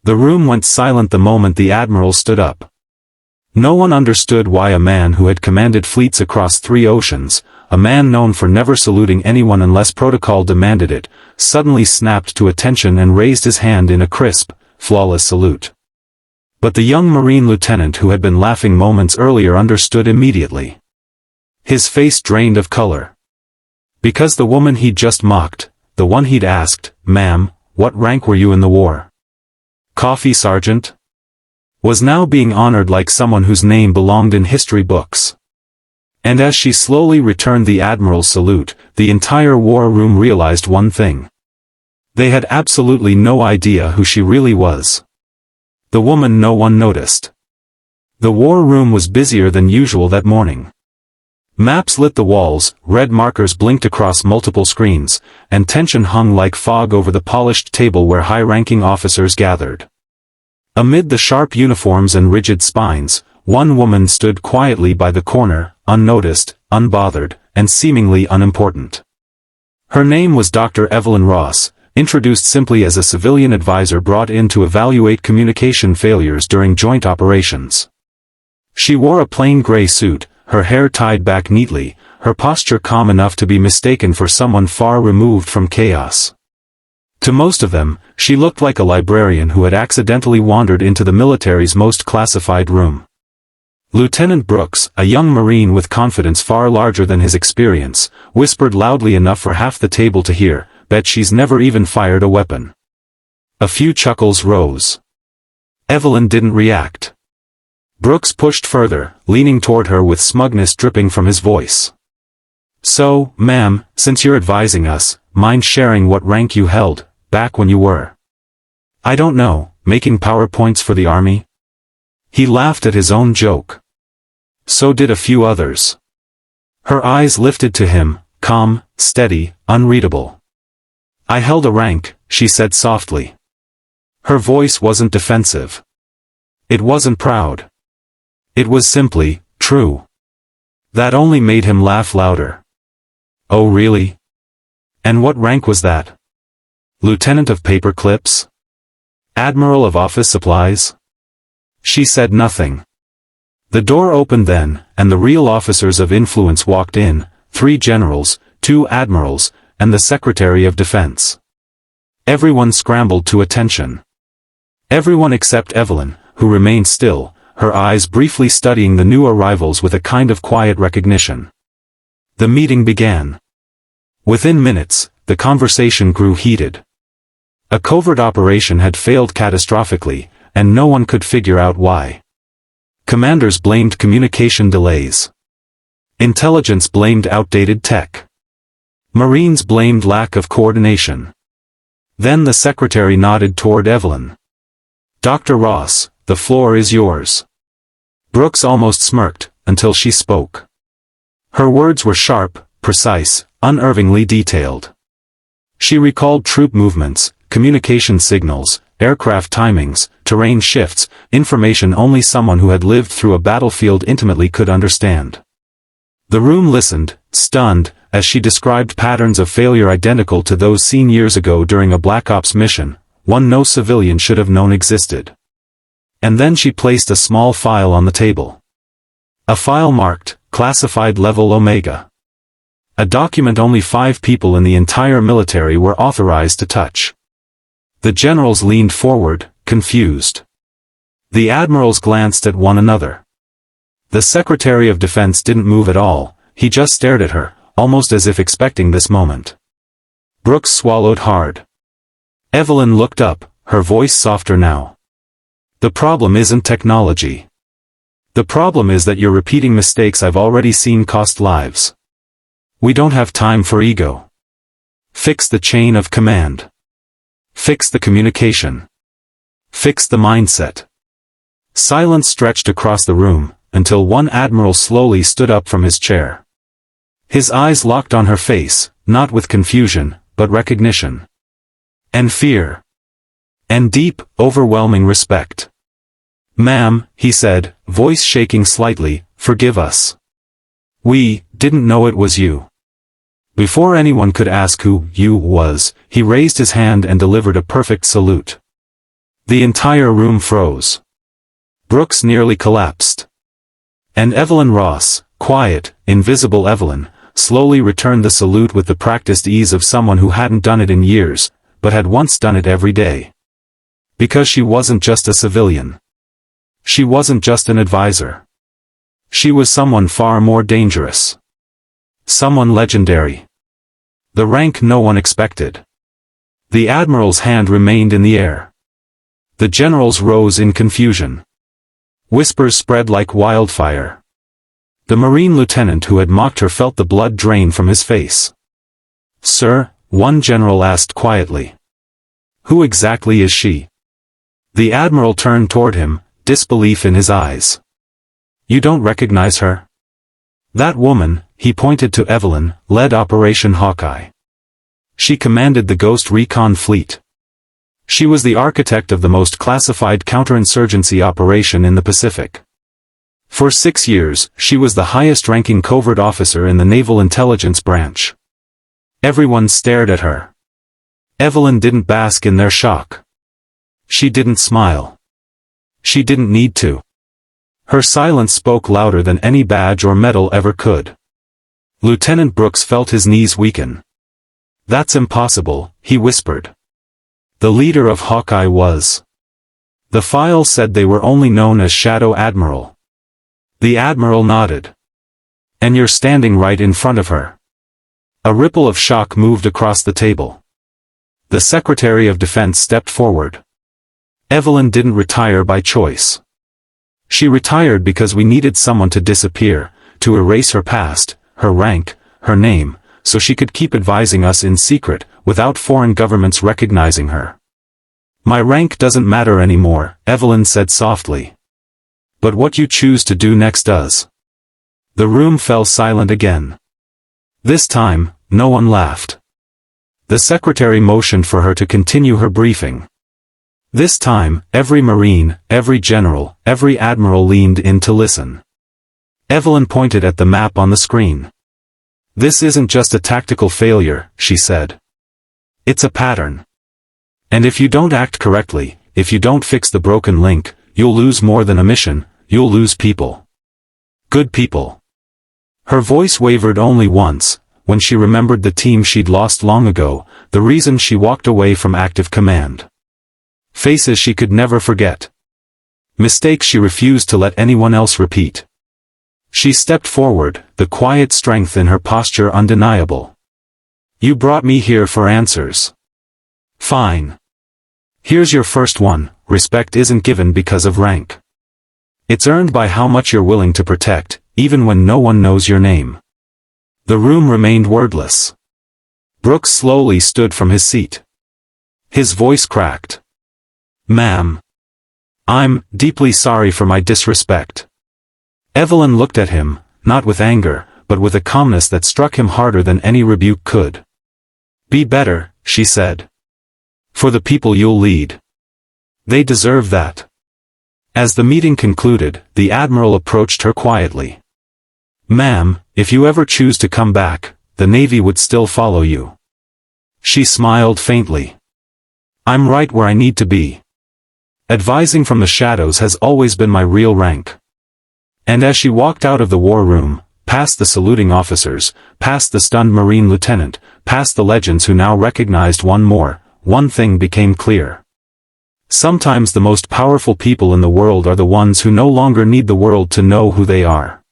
The room went silent the moment the Admiral stood up. No one understood why a man who had commanded fleets across 3 oceans, a man known for never saluting anyone unless protocol demanded it, suddenly snapped to attention and raised his hand in a crisp, flawless salute. But the young Marine lieutenant who had been laughing moments earlier understood immediately. His face drained of color. Because the woman he'd just mocked, the one he'd asked, "Ma'am, what rank were you in the war?" "Coffee sergeant?" was now being honored like someone whose name belonged in history books. And as she slowly returned the Admiral's salute, the entire war room realized one thing. They had absolutely no idea who she really was. The woman no one noticed. The war room was busier than usual that morning. Maps lit the walls, red markers blinked across multiple screens, and tension hung like fog over the polished table where high-ranking officers gathered. Amid the sharp uniforms and rigid spines, one woman stood quietly by the corner, unnoticed, unbothered, and seemingly unimportant. Her name was Dr. Evelyn Ross, introduced simply as a civilian advisor brought in to evaluate communication failures during joint operations. She wore a plain gray suit, her hair tied back neatly, her posture calm enough to be mistaken for someone far removed from chaos. To most of them, she looked like a librarian who had accidentally wandered into the military's most classified room. Lieutenant Brooks, a young Marine with confidence far larger than his experience, whispered loudly enough for half the table to hear, "Bet she's never even fired a weapon." A few chuckles rose. Evelyn didn't react. Brooks pushed further, leaning toward her with smugness dripping from his voice. "So, ma'am, since you're advising us, mind sharing what rank you held, back when you were?" "I don't know, making PowerPoints for the army?" He laughed at his own joke. So did a few others. Her eyes lifted to him, calm, steady, unreadable. "I held a rank," she said softly. Her voice wasn't defensive. It wasn't proud. It was simply, true. That only made him laugh louder. "Oh really? And what rank was that? Lieutenant of paper clips? Admiral of office supplies?" She said nothing. The door opened then, and the real officers of influence walked in, 3 generals, 2 admirals, and the Secretary of Defense. Everyone scrambled to attention. Everyone except Evelyn, who remained still, her eyes briefly studying the new arrivals with a kind of quiet recognition. The meeting began. Within minutes, the conversation grew heated. A covert operation had failed catastrophically, and no one could figure out why. Commanders blamed communication delays. Intelligence blamed outdated tech. Marines blamed lack of coordination. Then the secretary nodded toward Evelyn. "Dr. Ross, the floor is yours." Brooks almost smirked, until she spoke. Her words were sharp, precise, unervingly detailed. She recalled troop movements, communication signals, aircraft timings, terrain shifts, information only someone who had lived through a battlefield intimately could understand. The room listened, stunned, as she described patterns of failure identical to those seen years ago during a Black Ops mission, one no civilian should have known existed. And then she placed a small file on the table. A file marked, Classified Level Omega. A document only 5 people in the entire military were authorized to touch. The generals leaned forward, confused. The admirals glanced at one another. The Secretary of Defense didn't move at all, he just stared at her, almost as if expecting this moment. Brooks swallowed hard. Evelyn looked up, her voice softer now. "The problem isn't technology. The problem is that you're repeating mistakes I've already seen cost lives. We don't have time for ego. Fix the chain of command. Fix the communication. Fix the mindset." Silence stretched across the room, until one admiral slowly stood up from his chair. His eyes locked on her face, not with confusion, but recognition. And fear. And deep, overwhelming respect. "Ma'am," he said, voice shaking slightly, "forgive us. We didn't know it was you." Before anyone could ask who "you" was, he raised his hand and delivered a perfect salute. The entire room froze. Brooks nearly collapsed. And Evelyn Ross, quiet, invisible Evelyn, slowly returned the salute with the practiced ease of someone who hadn't done it in years, but had once done it every day. Because she wasn't just a civilian. She wasn't just an advisor. She was someone far more dangerous. Someone legendary. The rank no one expected. The Admiral's hand remained in the air. The generals rose in confusion. Whispers spread like wildfire. The Marine lieutenant who had mocked her felt the blood drain from his face. "Sir," one general asked quietly. "Who exactly is she?" The Admiral turned toward him, disbelief in his eyes. "You don't recognize her?" "That woman," he pointed to Evelyn, led Operation Hawkeye. She commanded the Ghost Recon Fleet. She was the architect of the most classified counterinsurgency operation in the Pacific. For 6 years, she was the highest-ranking covert officer in the Naval Intelligence Branch. Everyone stared at her. Evelyn didn't bask in their shock. She didn't smile. She didn't need to. Her silence spoke louder than any badge or medal ever could. Lieutenant Brooks felt his knees weaken. "That's impossible," he whispered. The leader of Hawkeye was. The file said they were only known as Shadow Admiral. The Admiral nodded. "And you're standing right in front of her." A ripple of shock moved across the table. The Secretary of Defense stepped forward. "Evelyn didn't retire by choice. She retired because we needed someone to disappear, to erase her past, her rank, her name, so she could keep advising us in secret, without foreign governments recognizing her." "My rank doesn't matter anymore," Evelyn said softly. "But what you choose to do next does." The room fell silent again. This time, no one laughed. The secretary motioned for her to continue her briefing. This time, every Marine, every general, every admiral leaned in to listen. Evelyn pointed at the map on the screen. "This isn't just a tactical failure," she said. "It's a pattern. And if you don't act correctly, if you don't fix the broken link, you'll lose more than a mission, you'll lose people. Good people." Her voice wavered only once, when she remembered the team she'd lost long ago, the reason she walked away from active command. Faces she could never forget. Mistakes she refused to let anyone else repeat. She stepped forward, the quiet strength in her posture undeniable. "You brought me here for answers. Fine. Here's your first one: respect isn't given because of rank. It's earned by how much you're willing to protect, even when no one knows your name." The room remained wordless. Brooks slowly stood from his seat. His voice cracked. "Ma'am. I'm deeply sorry for my disrespect." Evelyn looked at him, not with anger, but with a calmness that struck him harder than any rebuke could. "Be better," she said. "For the people you'll lead. They deserve that." As the meeting concluded, the Admiral approached her quietly. "Ma'am, if you ever choose to come back, the Navy would still follow you." She smiled faintly. "I'm right where I need to be. Advising from the shadows has always been my real rank." And as she walked out of the war room, past the saluting officers, past the stunned Marine lieutenant, past the legends who now recognized one thing became clear. Sometimes the most powerful people in the world are the ones who no longer need the world to know who they are.